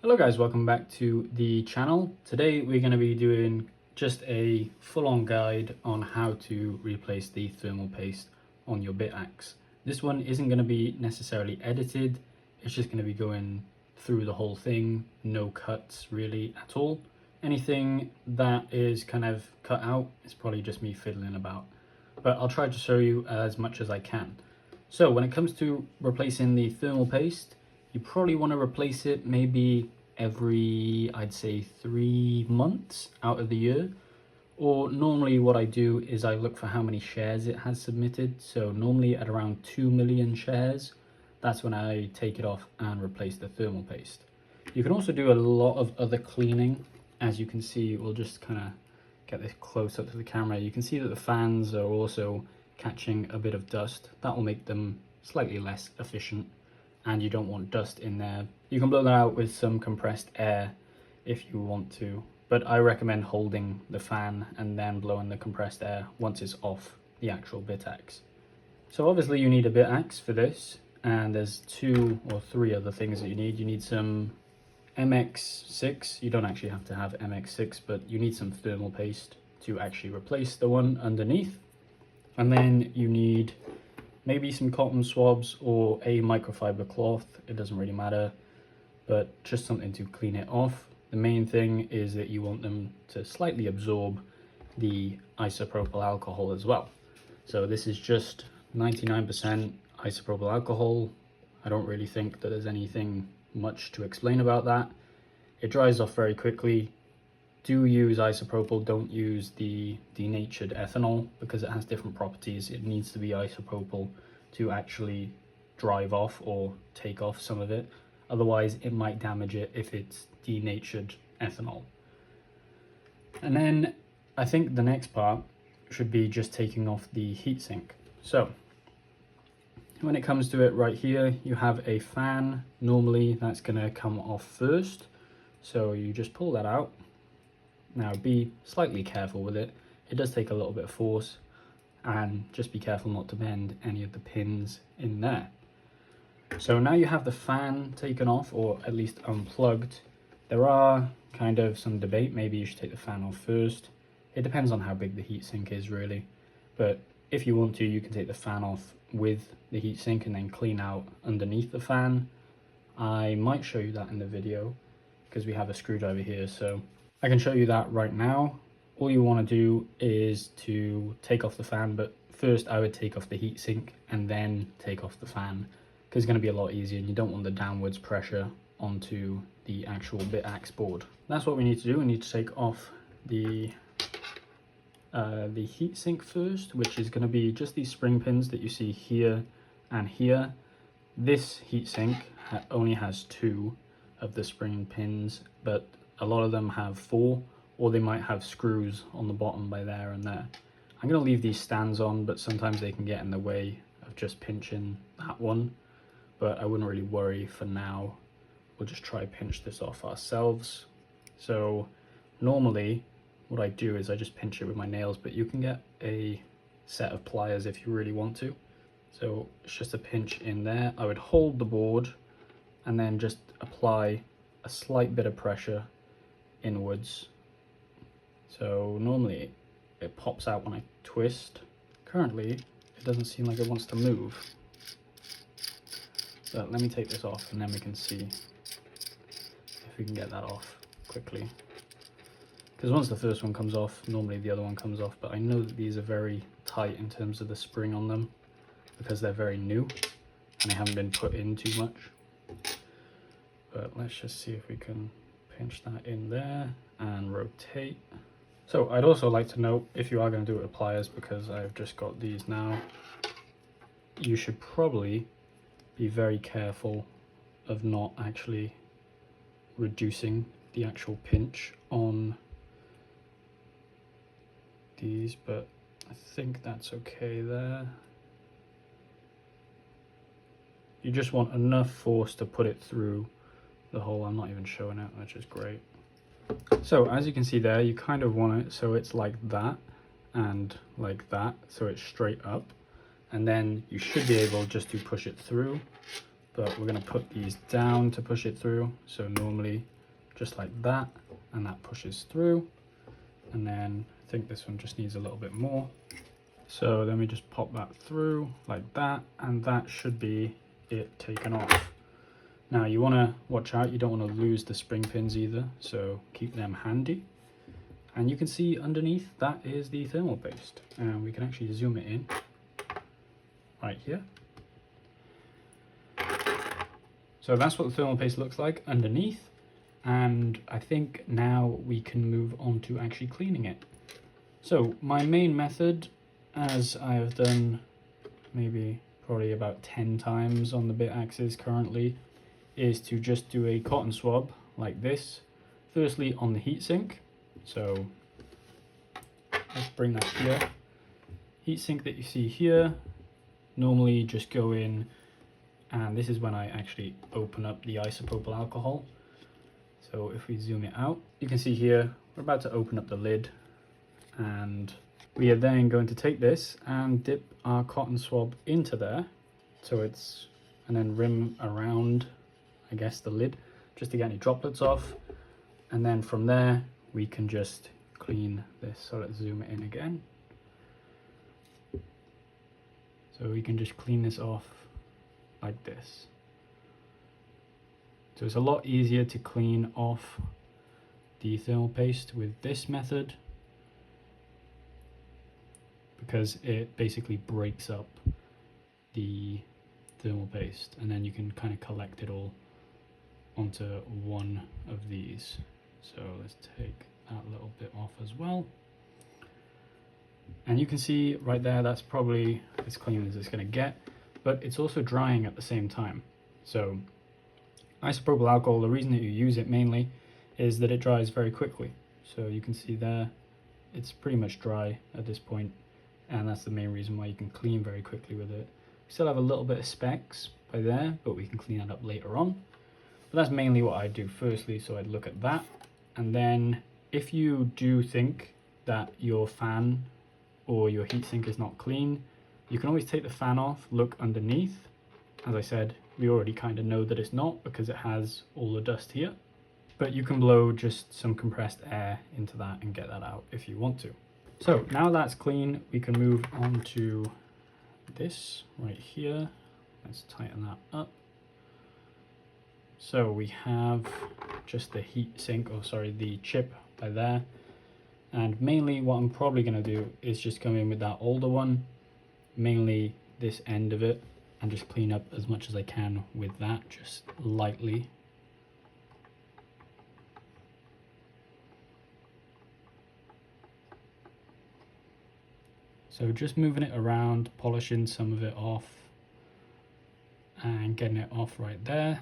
Hello guys, welcome back to the channel. Today we're going to be doing just a full-on guide on how to replace the thermal paste on your Bitaxe. This one isn't going to be necessarily edited, it's just going to be going through the whole thing, no cuts really at all. Anything that is kind of cut out is probably just me fiddling about, but I'll try to show you as much as I can. So when it comes to replacing the thermal paste, you probably want to replace it maybe every, I'd say 3 months out of the year. Or normally what I do is I look for how many shares it has submitted. So normally at around 2 million shares, that's when I take it off and replace the thermal paste. You can also do a lot of other cleaning. As you can see, we'll just kind of get this close up to the camera. You can see that the fans are also catching a bit of dust. That will make them slightly less efficient, and you don't want dust in there. You can blow that out with some compressed air if you want to, but I recommend holding the fan and then blowing the compressed air once it's off the actual Bitaxe. So obviously you need a Bitaxe for this, and there's 2 or 3 other things that you need. You need some MX6, you don't actually have to have MX6, but you need some thermal paste to actually replace the one underneath. And then you need maybe some cotton swabs or a microfiber cloth, it doesn't really matter, but just something to clean it off. The main thing is that you want them to slightly absorb the isopropyl alcohol as well. So this is just 99% isopropyl alcohol. I don't really think that there's anything much to explain about that. It dries off very quickly. Do use isopropyl, don't use the denatured ethanol because it has different properties. It needs to be isopropyl to actually drive off or take off some of it. Otherwise, it might damage it if it's denatured ethanol. And then I think the next part should be just taking off the heatsink. So when it comes to it right here, you have a fan. Normally that's going to come off first. So you just pull that out. Now be slightly careful with it. It does take a little bit of force, and just be careful not to bend any of the pins in there. So now you have the fan taken off, or at least unplugged. There are kind of some debate, maybe you should take the fan off first. It depends on how big the heatsink is really, but if you want to, you can take the fan off with the heatsink and then clean out underneath the fan. I might show you that in the video because we have a screwdriver here, so I can show you that right now. All you want to do is to take off the fan, but first I would take off the heatsink and then take off the fan because it's going to be a lot easier and you don't want the downwards pressure onto the actual Bitaxe board. That's what we need to do. We need to take off the heatsink first, which is going to be just these spring pins that you see here and here. This heatsink only has 2 of the spring pins, but a lot of them have 4, or they might have screws on the bottom by there and there. I'm going to leave these stands on, but sometimes they can get in the way of just pinching that one, but I wouldn't really worry for now. We'll just try pinch this off ourselves. So normally what I do is I just pinch it with my nails, but you can get a set of pliers if you really want to. So it's just a pinch in there. I would hold the board and then just apply a slight bit of pressure inwards. So normally it pops out when I twist. Currently it doesn't seem like it wants to move, but let me take this off and then we can see if we can get that off quickly, because once the first one comes off, normally the other one comes off. But I know that these are very tight in terms of the spring on them because they're very new and they haven't been put in too much. But let's just see if we can pinch that in there and rotate. So I'd also like to note, if you are going to do it with pliers, because I've just got these now, you should probably be very careful of not actually reducing the actual pinch on these, but I think that's okay there. You just want enough force to put it through the hole. I'm not even showing it, which is great. So as you can see there, you kind of want it so it's like that and like that, so it's straight up, and then you should be able just to push it through. but we're going to put these down to push it through. So normally just like that, and that pushes through. And then I think this one just needs a little bit more. So then we just pop that through like that, and that should be it taken off. Now you want to watch out, you don't want to lose the spring pins either, so keep them handy. And you can see underneath that is the thermal paste, and we can actually zoom it in right here. So that's what the thermal paste looks like underneath, and I think now we can move on to actually cleaning it. So my main method, as I have done maybe probably about 10 times on the Bitaxes currently, is to just do a cotton swab like this, firstly on the heatsink. So let's bring that here. Heatsink that you see here, normally just go in, and this is when I actually open up the isopropyl alcohol. So if we zoom it out, you can see here, we're about to open up the lid, and we are then going to take this and dip our cotton swab into there. So it's, and then rim around, I guess, the lid, just to get any droplets off. And then from there, we can just clean this. So let's zoom it in again. So we can just clean this off like this. So it's a lot easier to clean off the thermal paste with this method, because it basically breaks up the thermal paste, and then you can kind of collect it all onto one of these. So let's take that little bit off as well. And you can see right there, that's probably as clean as it's going to get, but it's also drying at the same time. So isopropyl alcohol, the reason that you use it mainly is that it dries very quickly. So you can see there, it's pretty much dry at this point, and that's the main reason why you can clean very quickly with it. We still have a little bit of specks by there, but we can clean that up later on. But that's mainly what I do firstly, so I'd look at that. And then if you do think that your fan or your heatsink is not clean, you can always take the fan off, look underneath. As I said, we already kind of know that it's not, because it has all the dust here. But you can blow just some compressed air into that and get that out if you want to. So now that's clean, we can move on to this right here. Let's tighten that up. So we have just the heat sink, or sorry, the chip by there. And mainly what I'm probably going to do is just come in with that older one, mainly this end of it, and just clean up as much as I can with that, just lightly. So just moving it around, polishing some of it off, and getting it off right there.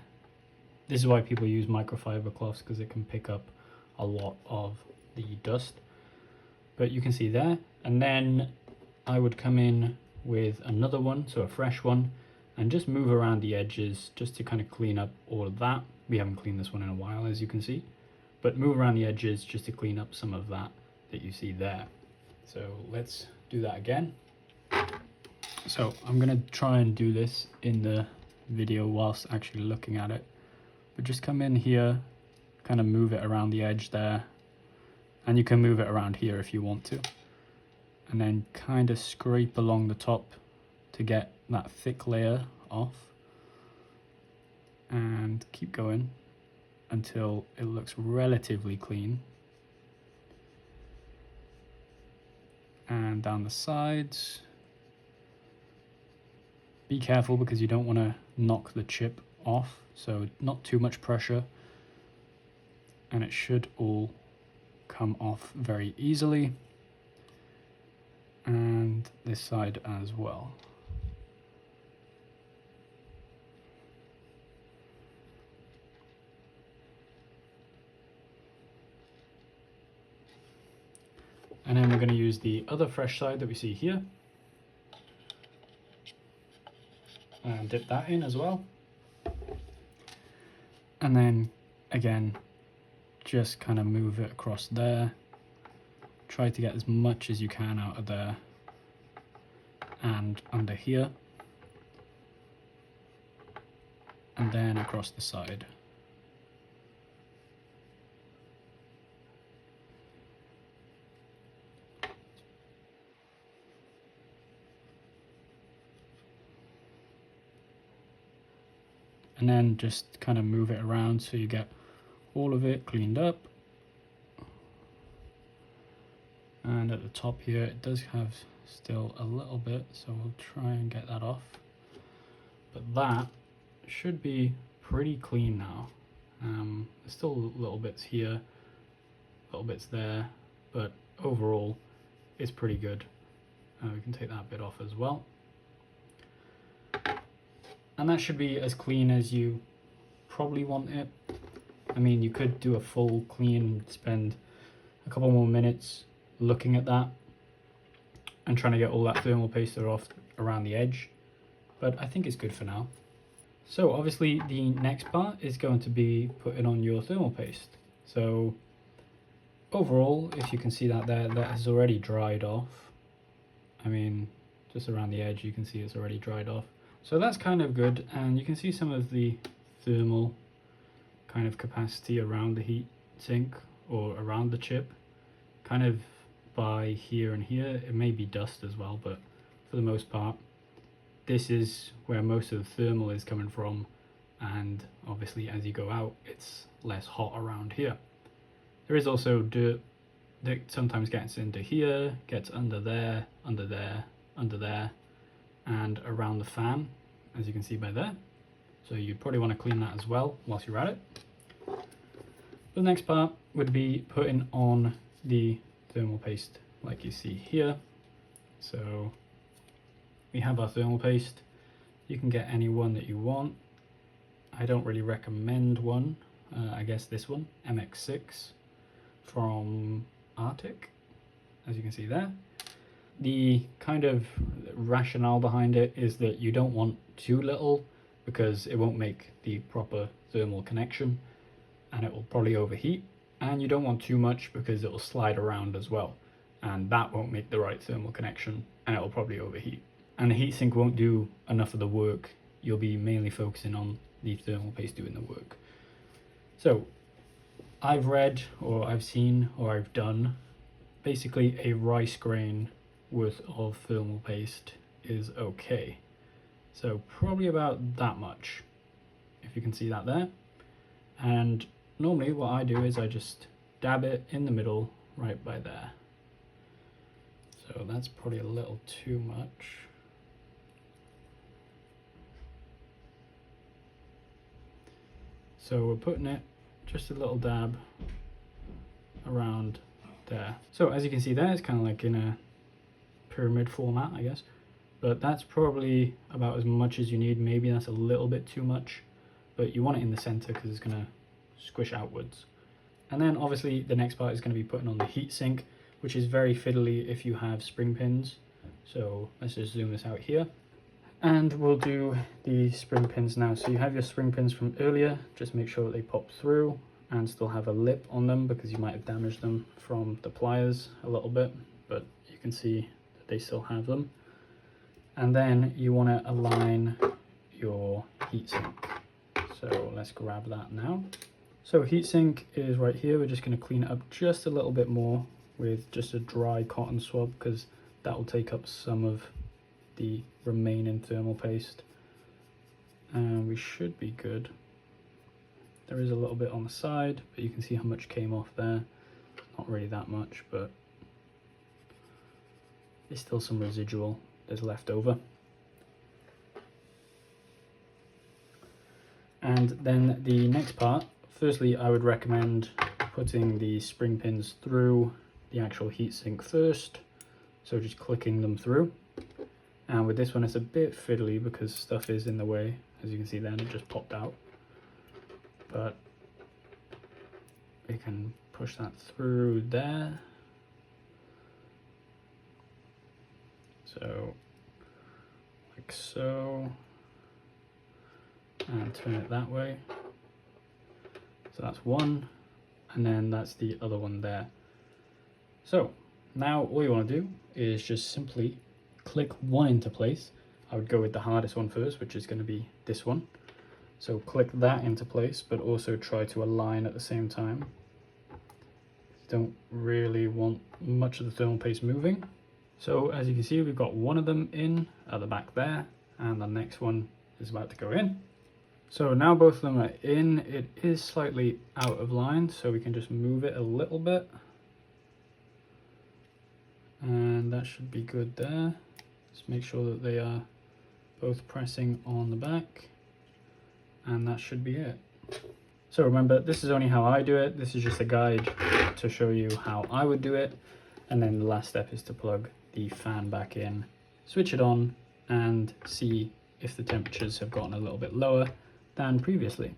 This is why people use microfiber cloths, because it can pick up a lot of the dust. But you can see there, and then I would come in with another one, so a fresh one, and just move around the edges just to kind of clean up all of that. We haven't cleaned this one in a while, as you can see, but move around the edges just to clean up some of that you see there. So let's do that again. So I'm going to try and do this in the video whilst actually looking at it. But just come in here, kind of move it around the edge there, and you can move it around here if you want to, and then kind of scrape along the top to get that thick layer off, and keep going until it looks relatively clean. And down the sides, be careful because you don't want to knock the chip off, so not too much pressure, and it should all come off very easily. And this side as well. And then we're going to use the other fresh side that we see here and dip that in as well. And then again, just kind of move it across there. Try to get as much as you can out of there and under here. and then across the side. And then just kind of move it around so you get all of it cleaned up. And at the top here, it does have still a little bit, so we'll try and get that off. But that should be pretty clean now. There's still little bits here, little bits there, but overall it's pretty good. We can take that bit off as well. And that should be as clean as you probably want it. I mean, you could do a full clean, spend a couple more minutes looking at that and trying to get all that thermal paste off around the edge, but I think it's good for now. So obviously the next part is going to be putting on your thermal paste. So overall, if you can see that there, that has already dried off. I mean, just around the edge you can see it's already dried off. So that's kind of good, and you can see some of the thermal kind of capacity around the heat sink or around the chip, kind of by here and here. It may be dust as well, but for the most part this is where most of the thermal is coming from, and obviously as you go out it's less hot around here. There is also dirt that sometimes gets into here, gets under there, under there, under there, and around the fan, as you can see by there. So you probably want to clean that as well whilst you're at it. The next part would be putting on the thermal paste like you see here. So we have our thermal paste. You can get any one that you want. I don't really recommend one. I guess this one, MX6 from Arctic, as you can see there. The kind of rationale behind it is that you don't want too little because it won't make the proper thermal connection and it will probably overheat, and you don't want too much because it will slide around as well, and that won't make the right thermal connection and it will probably overheat. And the heatsink won't do enough of the work. You'll be mainly focusing on the thermal paste doing the work. So I've read, or I've seen, or I've done, basically a rice grain worth of thermal paste is okay. So probably about that much, if you can see that there. And normally what I do is I just dab it in the middle right by there. So that's probably a little too much. So we're putting it just a little dab around there. So as you can see there, it's kind of like in a pyramid format, I guess, but that's probably about as much as you need. Maybe that's a little bit too much, but you want it in the center because it's going to squish outwards. And then obviously the next part is going to be putting on the heatsink, which is very fiddly if you have spring pins. So let's just zoom this out here. And we'll do the spring pins now. So you have your spring pins from earlier, just make sure that they pop through and still have a lip on them because you might have damaged them from the pliers a little bit, but you can see that they still have them. And then you want to align your heatsink. So let's grab that now. So heatsink is right here. We're just going to clean it up just a little bit more with just a dry cotton swab because that will take up some of the remaining thermal paste, and we should be good. There is a little bit on the side, but you can see how much came off there. Not really that much, but there's still some residual that's left over. And then the next part, firstly I would recommend putting the spring pins through the actual heatsink first, so just clicking them through. And with this one it's a bit fiddly because stuff is in the way, as you can see then it just popped out, but we can push that through there. So like so, and turn it that way. So that's one, and then that's the other one there. So now all you want to do is just simply click one into place. I would go with the hardest one first, which is going to be this one. So click that into place, but also try to align at the same time. You don't really want much of the thermal paste moving. So as you can see, we've got one of them in at the back there, and the next one is about to go in. So now both of them are in. It is slightly out of line, so we can just move it a little bit. And that should be good there. Just make sure that they are both pressing on the back, and that should be it. So remember, this is only how I do it. This is just a guide to show you how I would do it. And then the last step is to plug the fan back in, switch it on, and see if the temperatures have gotten a little bit lower than previously.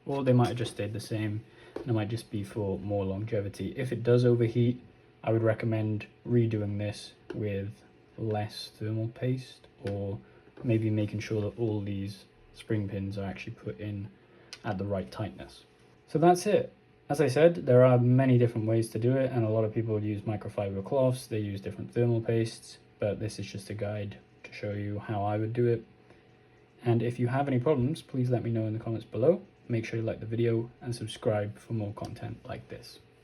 Or they might have just stayed the same, and it might just be for more longevity. If it does overheat, I would recommend redoing this with less thermal paste, or maybe making sure that all these spring pins are actually put in at the right tightness. So that's it. As I said, there are many different ways to do it, and a lot of people use microfiber cloths, they use different thermal pastes, but this is just a guide to show you how I would do it. And if you have any problems, please let me know in the comments below. Make sure you like the video and subscribe for more content like this.